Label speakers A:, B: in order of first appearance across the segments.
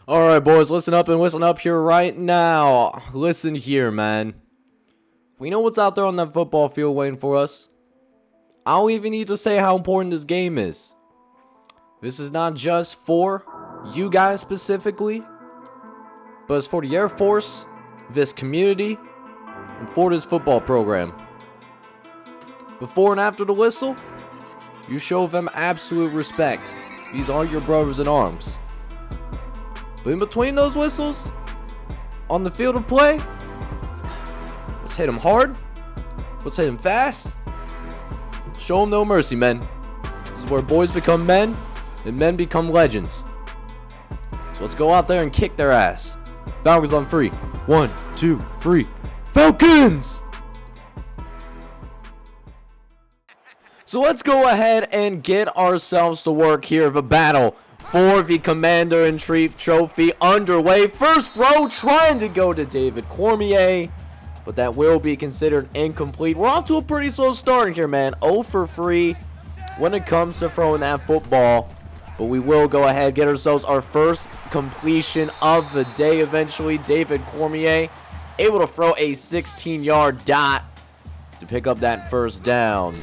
A: Alright, boys, listen up and listen up here right now. Listen here, man. We know what's out there on that football field waiting for us. I don't even need to say how important this game is. This is not just for you guys specifically, but it's for the Air Force, this community, and for this football program. Before and after the whistle, you show them absolute respect. These are your brothers in arms. But in between those whistles, on the field of play, let's hit them hard. Let's hit them fast. Show them no mercy, men. This is where boys become men, and men become legends. So let's go out there and kick their ass. Falcons on 3. 1, 2, 3. Falcons! So let's go ahead and get ourselves to work here. The battle for the Commander-in-Chief trophy underway. First throw trying to go to David Cormier, but that will be considered incomplete. We're off to a pretty slow start here, man. 0 for 3 when it comes to throwing that football. But we will go ahead, get ourselves our first completion of the day eventually. David Cormier able to throw a 16-yard dot to pick up that first down.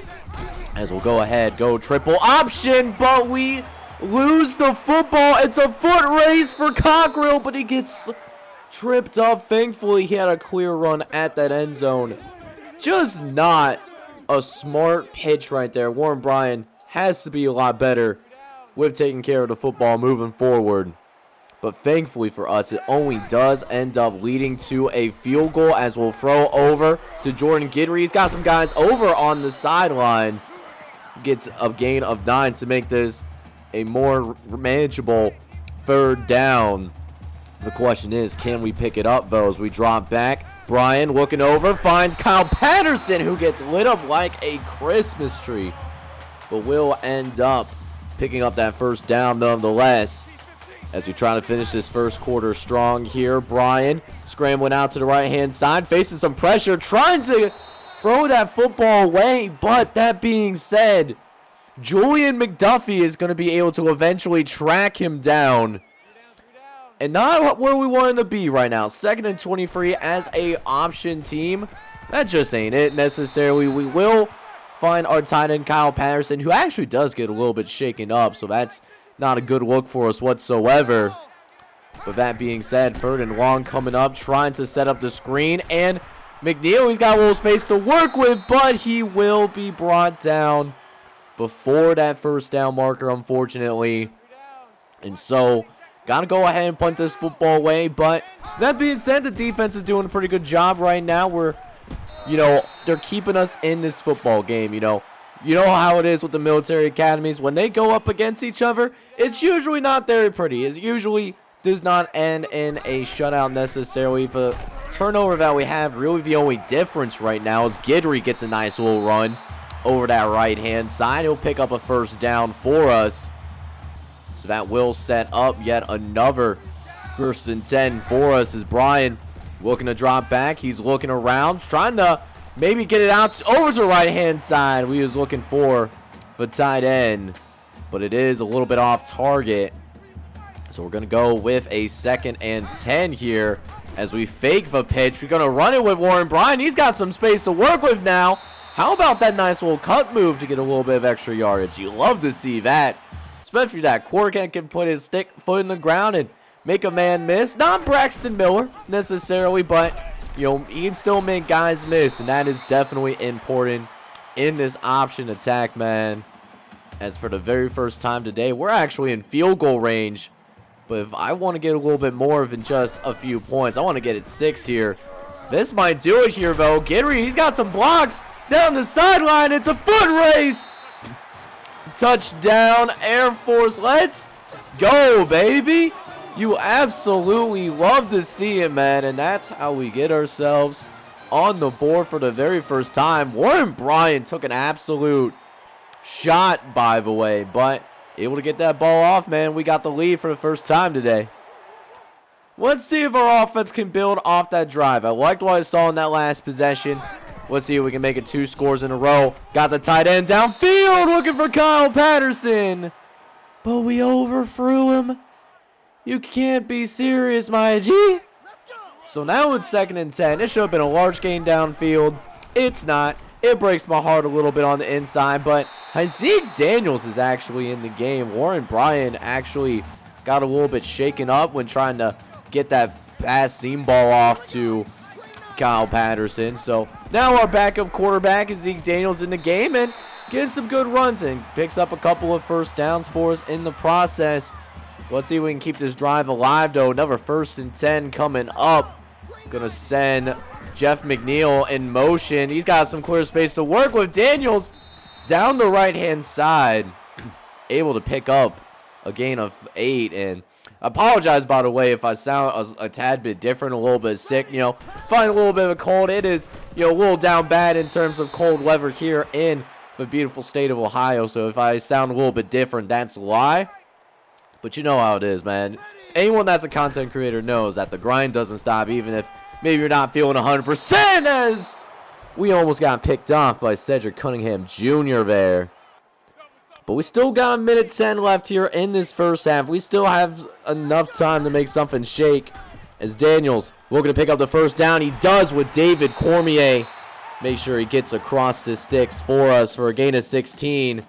A: As we'll go ahead, go triple option, but we lose the football. It's a foot race for Cockrell, but he gets tripped up. Thankfully, he had a clear run at that end zone. Just not a smart pitch right there. Warren Bryan has to be a lot better with taking care of the football moving forward. But thankfully for us, it only does end up leading to a field goal as we'll throw over to Jordan Guidry. He's got some guys over on the sideline. Gets a gain of 9 to make this a more manageable third down. The question is, can we pick it up, though, as we drop back? Bryan looking over, finds Kyle Patterson, who gets lit up like a Christmas tree. But will end up picking up that first down nonetheless. As we try to finish this first quarter strong here, Bryan scrambling out to the right-hand side, facing some pressure, trying to throw that football away. But that being said, Julian McDuffie is going to be able to eventually track him down. And not where we want him to be right now. 2nd and 23 as a option team. That just ain't it necessarily. We will find our tight end Kyle Patterson, who actually does get a little bit shaken up. So that's not a good look for us whatsoever. But that being said, 3rd and long coming up, trying to set up the screen. And McNeil, he's got a little space to work with, but he will be brought down before that first down marker, unfortunately. And so, got to go ahead and punt this football away. But that being said, the defense is doing a pretty good job right now. They're keeping us in this football game, You know how it is with the military academies. When they go up against each other, it's usually not very pretty. It usually does not end in a shutout necessarily. The turnover that we have, really the only difference right now is Guidry gets a nice little run over that right-hand side. He'll pick up a first down for us. So that will set up yet another 1st and 10 for us as Bryan looking to drop back. He's looking around, trying to maybe get it out over to the right-hand side. We was looking for the tight end, but it is a little bit off target. So we're going to go with a 2nd and 10 here as we fake the pitch. We're going to run it with Warren Bryan. He's got some space to work with now. How about that nice little cut move to get a little bit of extra yardage? You love to see that, especially that quarterback can put his foot in the ground and make a man miss. Not Braxton Miller necessarily, but he can still make guys miss, and that is definitely important in this option attack, man. As for the very first time today, we're actually in field goal range. But if I want to get a little bit more than just a few points, I want to get it 6 here. This might do it here, though. Guidry, he's got some blocks down the sideline. It's a foot race. Touchdown, Air Force. Let's go, baby. You absolutely love to see it, man. And that's how we get ourselves on the board for the very first time. Warren Bryan took an absolute shot, by the way, but able to get that ball off, man. We got the lead for the first time today. Let's see if our offense can build off that drive. I liked what I saw in that last possession. Let's see if we can make it 2 scores in a row. Got the tight end downfield looking for Kyle Patterson. But we overthrew him. You can't be serious, my G. So now it's 2nd and 10. It should have been a large gain downfield. It's not. It breaks my heart a little bit on the inside, but Hazeek Daniels is actually in the game. Warren Bryant actually got a little bit shaken up when trying to get that pass seam ball off to Kyle Patterson. So now our backup quarterback is Zeke Daniels in the game and getting some good runs and picks up a couple of first downs for us in the process. Let's see if we can keep this drive alive, though. Another 1st and 10 coming up. Gonna send Jeff McNeil in motion. He's got some clear space to work with. Daniels down the right-hand side, able to pick up a gain of 8. And I apologize, by the way, if I sound a tad bit different, a little bit sick. You know, find a little bit of a cold. It is, you know, a little down bad in terms of cold weather here in the beautiful state of Ohio. So if I sound a little bit different, that's why. But you know how it is, man. Anyone that's a content creator knows that the grind doesn't stop, even if maybe you're not feeling 100%, as we almost got picked off by Cedric Cunningham Jr. there. But we still got a minute 10 left here in this first half. We still have enough time to make something shake, as Daniels looking to pick up the first down. He does with David Cormier. Make sure he gets across the sticks for us for a gain of 16.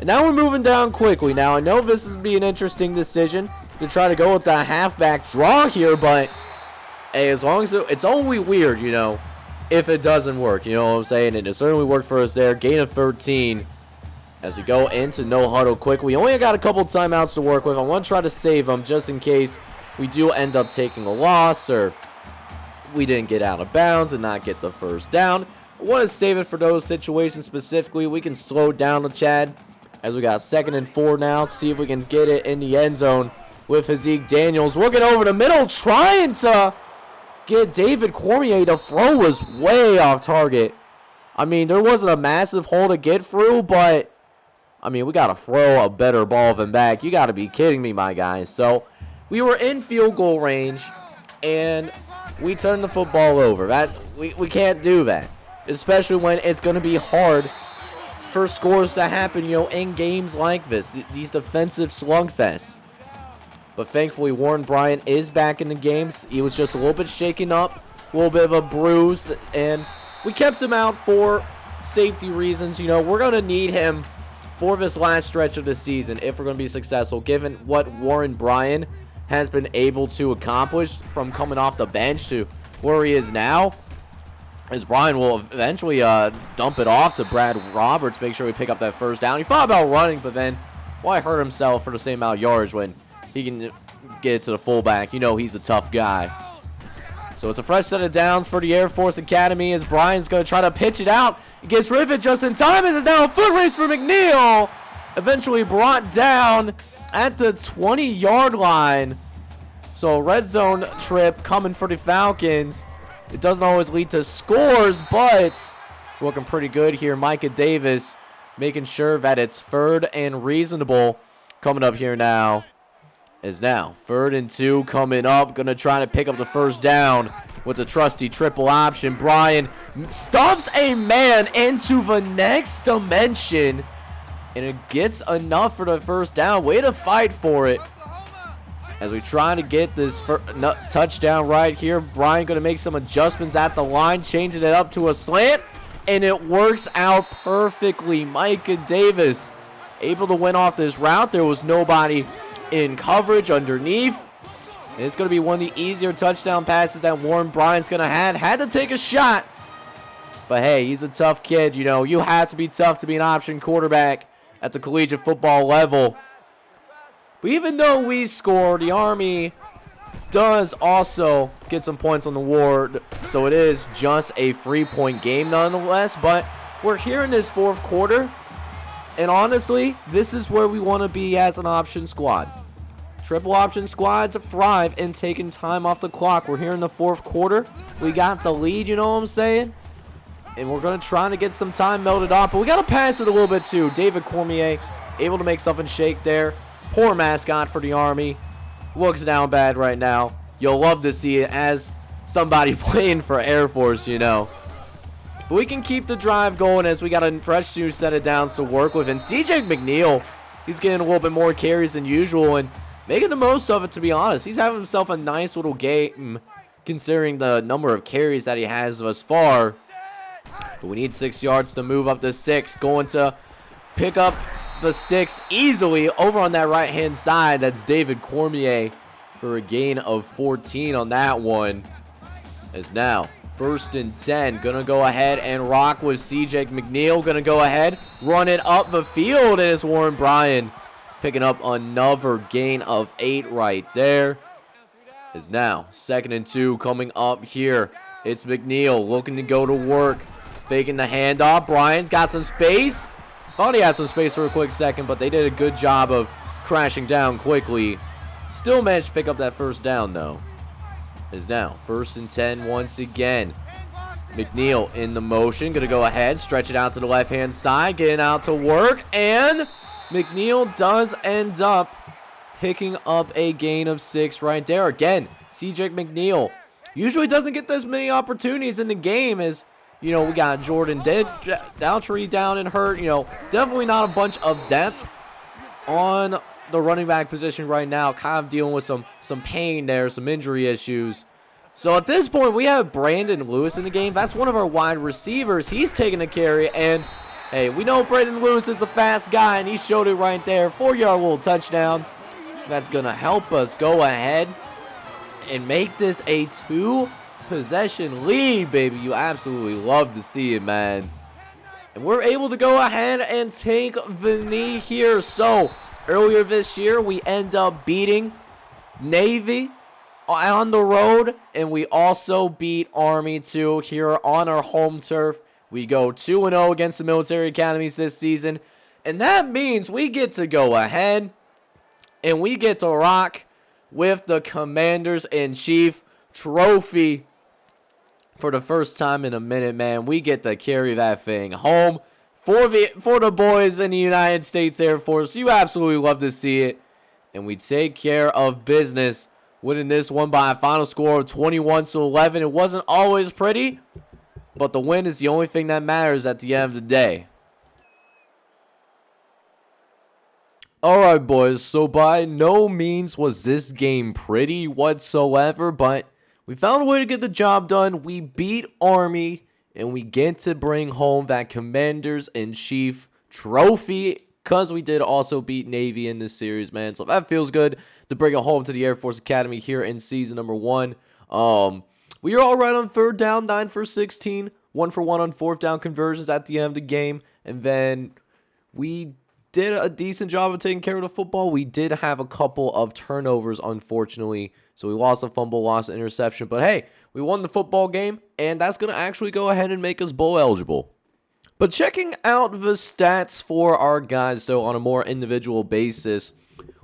A: And now we're moving down quickly. Now, I know this is be an interesting decision to try to go with the halfback draw here, but hey, as long as it's only weird, you know, if it doesn't work. You know what I'm saying? And it certainly worked for us there. Gain of 13 as we go into no huddle quick. We only got a couple timeouts to work with. I want to try to save them just in case we do end up taking a loss or we didn't get out of bounds and not get the first down. I want to save it for those situations specifically. We can slow down the Chad as we got 2nd and 4 now. See if we can get it in the end zone with Hazeek Daniels. Looking over the middle, trying to get David Cormier. The throw was way off target. I mean, there wasn't a massive hole to get through, but I mean, we got to throw a better ball than back. You got to be kidding me, my guys. So we were in field goal range, and we turned the football over. We can't do that, especially when it's going to be hard for scores to happen, you know, in games like this, these defensive slugfests. But thankfully, Warren Bryant is back in the games. He was just a little bit shaken up, a little bit of a bruise, and we kept him out for safety reasons. You know, we're going to need him for this last stretch of the season if we're going to be successful, given what Warren Bryant has been able to accomplish from coming off the bench to where he is now. As Brian will eventually dump it off to Brad Roberts, make sure we pick up that first down. He thought about running, but then, why hurt himself for the same amount of yards when he can get it to the fullback? You know he's a tough guy. So it's a fresh set of downs for the Air Force Academy as Brian's going to try to pitch it out. He gets rid of it just in time. It is now a foot race for McNeil. Eventually brought down at the 20-yard line. So a red zone trip coming for the Falcons. It doesn't always lead to scores, but looking pretty good here. Micah Davis making sure that it's 3rd and reasonable. Coming up here now is now 3rd and 2 coming up. Going to try to pick up the first down with the trusty triple option. Brian stuffs a man into the next dimension, and it gets enough for the first down. Way to fight for it. As we try to get this touchdown right here, Brian going to make some adjustments at the line, changing it up to a slant, and it works out perfectly. Micah Davis able to win off this route. There was nobody in coverage underneath. And it's going to be one of the easier touchdown passes that Warren Bryant's going to have. Had to take a shot. But hey, he's a tough kid. You know, you have to be tough to be an option quarterback at the collegiate football level. But even though we score, the Army does also get some points on the board. So it is just a 3-point game nonetheless. But we're here in this 4th quarter. And honestly, this is where we want to be as an option squad. Triple option squads thrive in taking time off the clock. We're here in the 4th quarter. We got the lead, you know what I'm saying? And we're going to try to get some time melted off. But we got to pass it a little bit too. David Cormier able to make something shake there. Poor mascot for the Army. Looks down bad right now. You'll love to see it as somebody playing for Air Force, you know. But we can keep the drive going as we got a fresh new set of downs to work with. And CJ McNeil, he's getting a little bit more carries than usual. And making the most of it, to be honest. He's having himself a nice little game considering the number of carries that he has thus far. But we need 6 yards to move up to 6. Going to pick up the sticks easily over on that right-hand side. That's David Cormier for a gain of 14 on that one. As now, 1st and 10. Gonna go ahead and rock with CJ McNeil. Gonna go ahead, run it up the field, and it's Warren Bryant picking up another gain of 8 right there. Is now 2nd and 2 coming up here. It's McNeil looking to go to work. Faking the handoff. Bryant's got some space. Thought he had some space for a quick second, but they did a good job of crashing down quickly. Still managed to pick up that 1st down, though. Is now 1st and 10 once again. McNeil in the motion. Going to go ahead, stretch it out to the left-hand side. Getting out to work. And McNeil does end up picking up a gain of 6 right there. Again, CJ McNeil usually doesn't get this many opportunities in the game as, you know, we got Jordan Daltrey down and hurt. You know, definitely not a bunch of depth on the running back position right now. Kind of dealing with some pain there, some injury issues. So at this point, we have Brandon Lewis in the game. That's one of our wide receivers. He's taking a carry, and hey, we know Brandon Lewis is a fast guy, and he showed it right there. 4-yard little touchdown. That's going to help us go ahead and make this a 2-possession lead, baby. You absolutely love to see it, man. And we're able to go ahead and take the knee here. So earlier this year, we end up beating Navy on the road, and we also beat Army too here on our home turf. We go 2-0 against the military academies this season, and that means we get to go ahead and we get to rock with the Commanders-in-Chief trophy for the first time in a minute, man. We get to carry that thing home for the boys in the United States Air Force. You absolutely love to see it. And we take care of business, winning this one by a final score of 21-11. It wasn't always pretty, but the win is the only thing that matters at the end of the day. Alright, boys, so by no means was this game pretty whatsoever, but we found a way to get the job done. We beat Army, and we get to bring home that Commanders-in-Chief trophy, because we did also beat Navy in this series, man. So that feels good to bring it home to the Air Force Academy here in season number 1. We are all right on 3rd down, 9 for 16, 1 for 1 on 4th down conversions at the end of the game, and then we did a decent job of taking care of the football. We did have a couple of turnovers, unfortunately. So we lost a fumble, lost an interception. But hey, we won the football game, and that's going to actually go ahead and make us bowl eligible. But checking out the stats for our guys, though, on a more individual basis,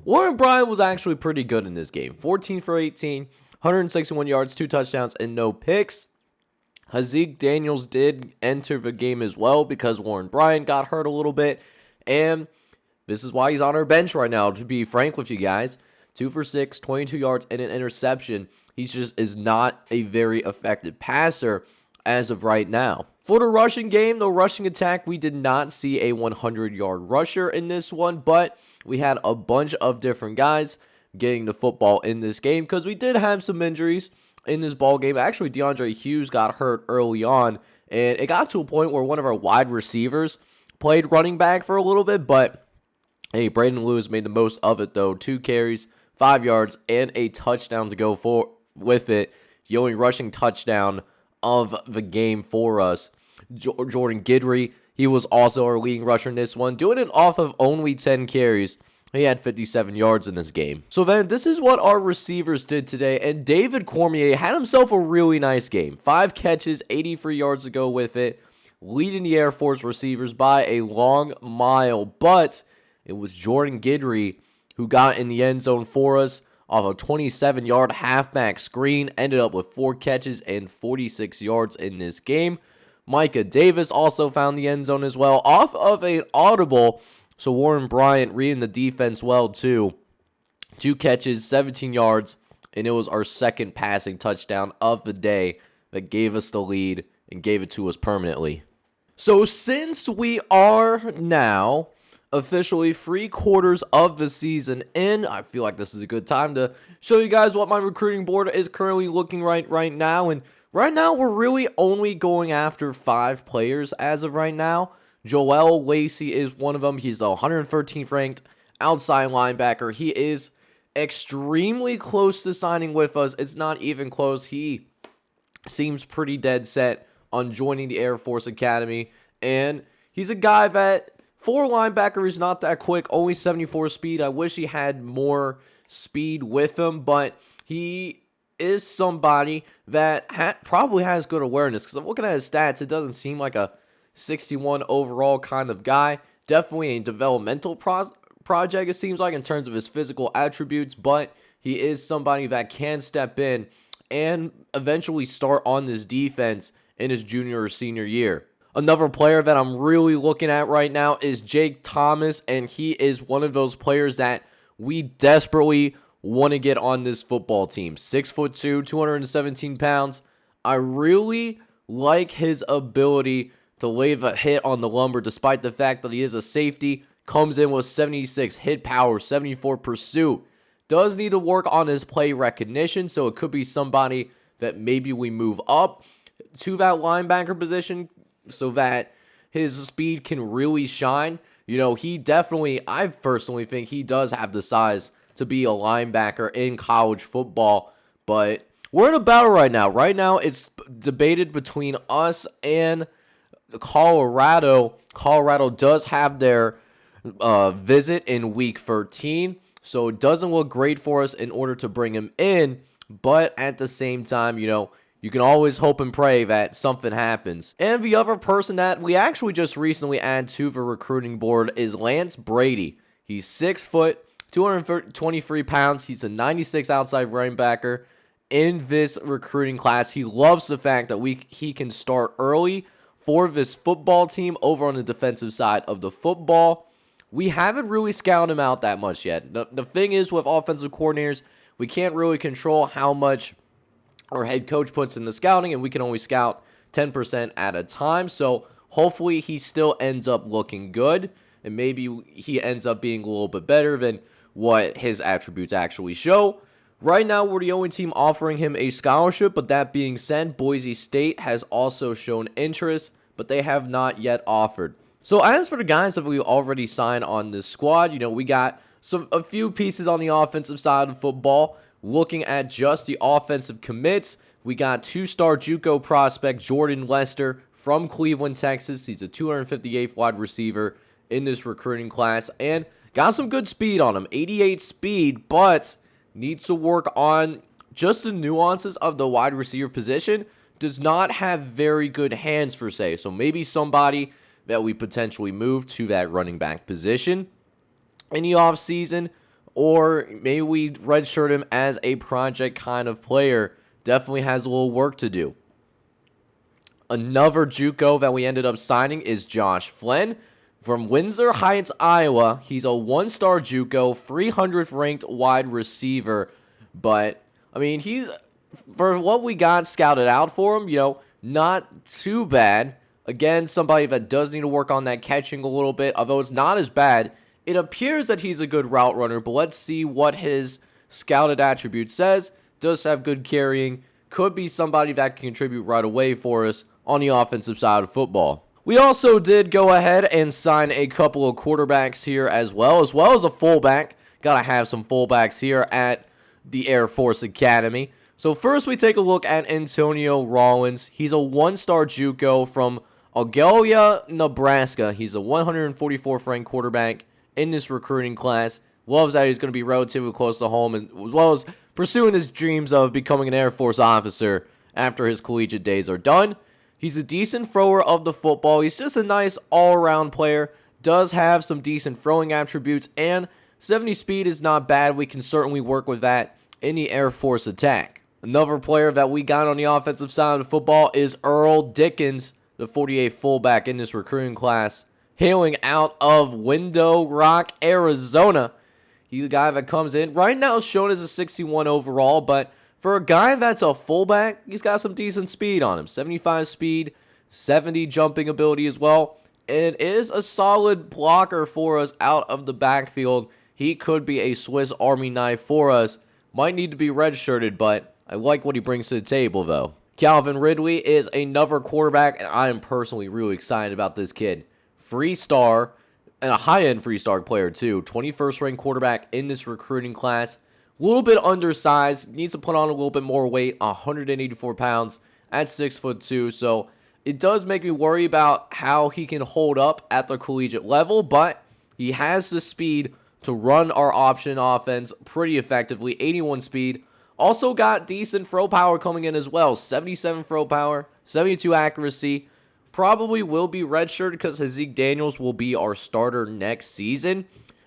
A: Warren Bryant was actually pretty good in this game. 14 for 18, 161 yards, 2 touchdowns, and no picks. Hazik Daniels did enter the game as well because Warren Bryant got hurt a little bit. And this is why he's on our bench right now, to be frank with you guys. 2 for 6, 22 yards, and an interception. He just is not a very effective passer as of right now. For the rushing game, the rushing attack, we did not see a 100-yard rusher in this one, but we had a bunch of different guys getting the football in this game because we did have some injuries in this ball game. Actually, DeAndre Hughes got hurt early on, and it got to a point where one of our wide receivers played running back for a little bit, but hey, Brandon Lewis made the most of it, though. 2 carries, 5 yards, and a touchdown to go for with it. The only rushing touchdown of the game for us. Jordan Guidry, he was also our leading rusher in this one, doing it off of only 10 carries. He had 57 yards in this game. So then, this is what our receivers did today, and David Cormier had himself a really nice game. 5 catches, 83 yards to go with it, leading the Air Force receivers by a long mile, but it was Jordan Guidry who got in the end zone for us off a 27-yard halfback screen, ended up with 4 catches and 46 yards in this game. Micah Davis also found the end zone as well off of an audible, so Warren Bryant reading the defense well too. 2 catches, 17 yards, and it was our second passing touchdown of the day that gave us the lead and gave it to us permanently. So since we are now officially 3/4 of the season in. I feel like this is a good time to show you guys what my recruiting board is currently looking right now. And right now, we're really only going after 5 players as of right now. Joel Lacey is one of them. He's the 113th ranked outside linebacker. He is extremely close to signing with us. It's not even close. He seems pretty dead set on joining the Air Force Academy. And he's a guy that, for linebacker, is not that quick, only 74 speed. I wish he had more speed with him, but he is somebody that probably has good awareness, because I'm looking at his stats. It doesn't seem like a 61 overall kind of guy. Definitely a developmental project, it seems like, in terms of his physical attributes, but he is somebody that can step in and eventually start on this defense in his junior or senior year. Another player that I'm really looking at right now is Jake Thomas, and he is one of those players that we desperately want to get on this football team. 6'2", 217 pounds. I really like his ability to leave a hit on the lumber, despite the fact that he is a safety. Comes in with 76 hit power, 74 pursuit. Does need to work on his play recognition, so it could be somebody that maybe we move up to that linebacker position so that his speed can really shine. You know, I personally think he does have the size to be a linebacker in college football, but we're in a battle right now. Right now, it's debated between us and Colorado. Colorado does have their visit in week 13, so it doesn't look great for us in order to bring him in, but at the same time, you know, you can always hope and pray that something happens. And the other person that we actually just recently added to the recruiting board is Lance Brady. He's 6 foot, 223 pounds. He's a 96 outside running backer in this recruiting class. He loves the fact that he can start early for this football team over on the defensive side of the football. We haven't really scouted him out that much yet. The thing is, with offensive coordinators, we can't really control how much our head coach puts in the scouting, and we can only scout 10% at a time. So hopefully he still ends up looking good, and maybe he ends up being a little bit better than what his attributes actually show. Right now, we're the only team offering him a scholarship, but that being said, Boise State has also shown interest, but they have not yet offered. So as for the guys that we already signed on this squad, you know, we got a few pieces on the offensive side of football. Looking at just the offensive commits, we got 2-star JUCO prospect Jordan Lester from Cleveland, Texas. He's a 258th wide receiver in this recruiting class and got some good speed on him. 88 speed, but needs to work on just the nuances of the wide receiver position. Does not have very good hands, per se. So maybe somebody that we potentially move to that running back position in the offseason, or maybe we redshirt him as a project kind of player. Definitely has a little work to do. Another JUCO that we ended up signing is Josh Flynn from Windsor Heights, Iowa. He's a 1-star JUCO, 300th ranked wide receiver. But, I mean, he's, for what we got scouted out for him, you know, not too bad. Again, somebody that does need to work on that catching a little bit, although it's not as bad. It appears that he's a good route runner, but let's see what his scouted attribute says. Does have good carrying. Could be somebody that can contribute right away for us on the offensive side of football. We also did go ahead and sign a couple of quarterbacks here as well as a fullback. Gotta have some fullbacks here at the Air Force Academy. So first we take a look at Antonio Rawlins. He's a 1-star JUCO from Augalia, Nebraska. He's a 144th ranked quarterback in this recruiting class. Loves that he's going to be relatively close to home, and as well as pursuing his dreams of becoming an Air Force officer after his collegiate days are done. He's a decent thrower of the football. He's just a nice all-around player. Does have some decent throwing attributes, and 70 speed is not bad. We can certainly work with that in the Air Force attack. Another player that we got on the offensive side of the football is Earl Dickens, the 48th fullback in this recruiting class, hailing out of Window Rock, Arizona. He's a guy that comes in. Right now shown as a 61 overall, but for a guy that's a fullback, he's got some decent speed on him. 75 speed, 70 jumping ability as well. and is a solid blocker for us out of the backfield. He could be a Swiss Army knife for us. Might need to be redshirted, but I like what he brings to the table, though. Calvin Ridley is another quarterback, and I am personally really excited about this kid. Free star, and a high-end free star player, too. 21st ranked quarterback in this recruiting class. A little bit undersized. Needs to put on a little bit more weight. 184 pounds at 6'2". So it does make me worry about how he can hold up at the collegiate level, but he has the speed to run our option offense pretty effectively. 81 speed. Also got decent throw power coming in as well. 77 throw power, 72 accuracy. Probably will be redshirted because Zeke Daniels will be our starter next season.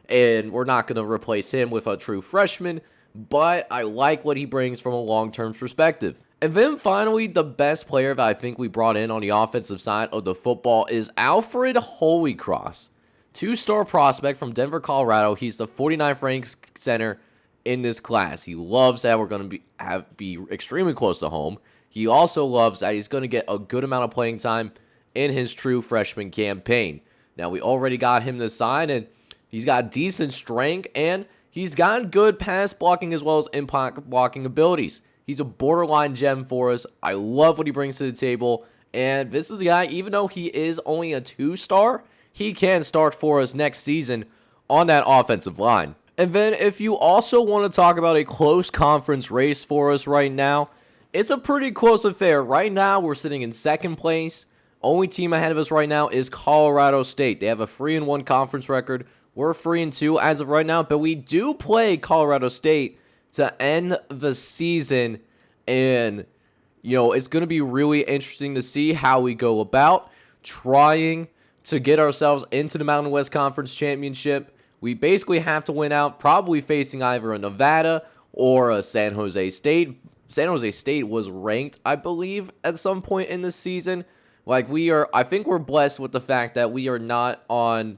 A: And we're not going to replace him with a true freshman. But I like what he brings from a long-term perspective. And then finally, the best player that I think we brought in on the offensive side of the football is Alfred Holycross. 2-star prospect from Denver, Colorado. He's the 49th ranked center in this class. He loves that we're going to be extremely close to home. He also loves that he's going to get a good amount of playing time in his true freshman campaign. Now, we already got him this side, and he's got decent strength, and he's got good pass blocking as well as impact blocking abilities. He's a borderline gem for us. I love what he brings to the table, and this is a guy, even though he is only a 2-star, he can start for us next season on that offensive line. And then if you also want to talk about a close conference race for us right now, it's a pretty close affair. Right now, we're sitting in second place. Only team ahead of us right now is Colorado State. They have a 3-1 conference record. We're 3-2 as of right now, but we do play Colorado State to end the season, and it's going to be really interesting to see how we go about trying to get ourselves into the Mountain West Conference Championship. We basically have to win out, probably facing either a Nevada or a San Jose State. San Jose State was ranked, I believe, at some point in the season. I think we're blessed with the fact that we are not on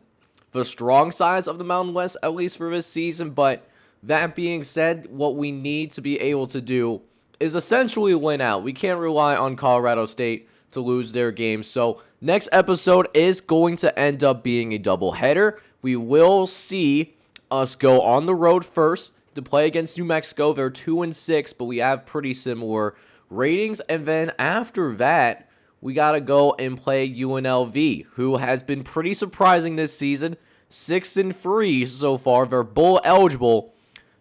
A: the strong sides of the Mountain West, at least for this season. But that being said, what we need to be able to do is essentially win out. We can't rely on Colorado State to lose their games. So next episode is going to end up being a doubleheader. We will see us go on the road first to play against New Mexico. They're 2-6, but we have pretty similar ratings. And then after that, we got to go and play UNLV, who has been pretty surprising this season. 6-3 so far. They're bowl eligible.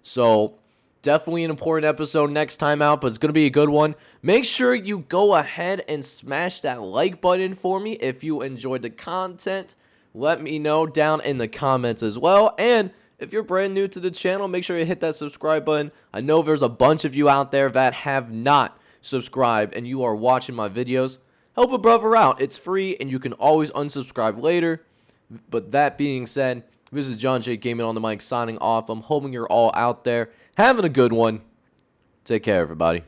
A: So definitely an important episode next time out, but it's going to be a good one. Make sure you go ahead and smash that like button for me if you enjoyed the content. Let me know down in the comments as well. And if you're brand new to the channel, make sure you hit that subscribe button. I know there's a bunch of you out there that have not subscribed and you are watching my videos. Help a brother out. It's free and you can always unsubscribe later. But that being said, this is John J. Gaming on the mic signing off. I'm hoping you're all out there having a good one. Take care, everybody.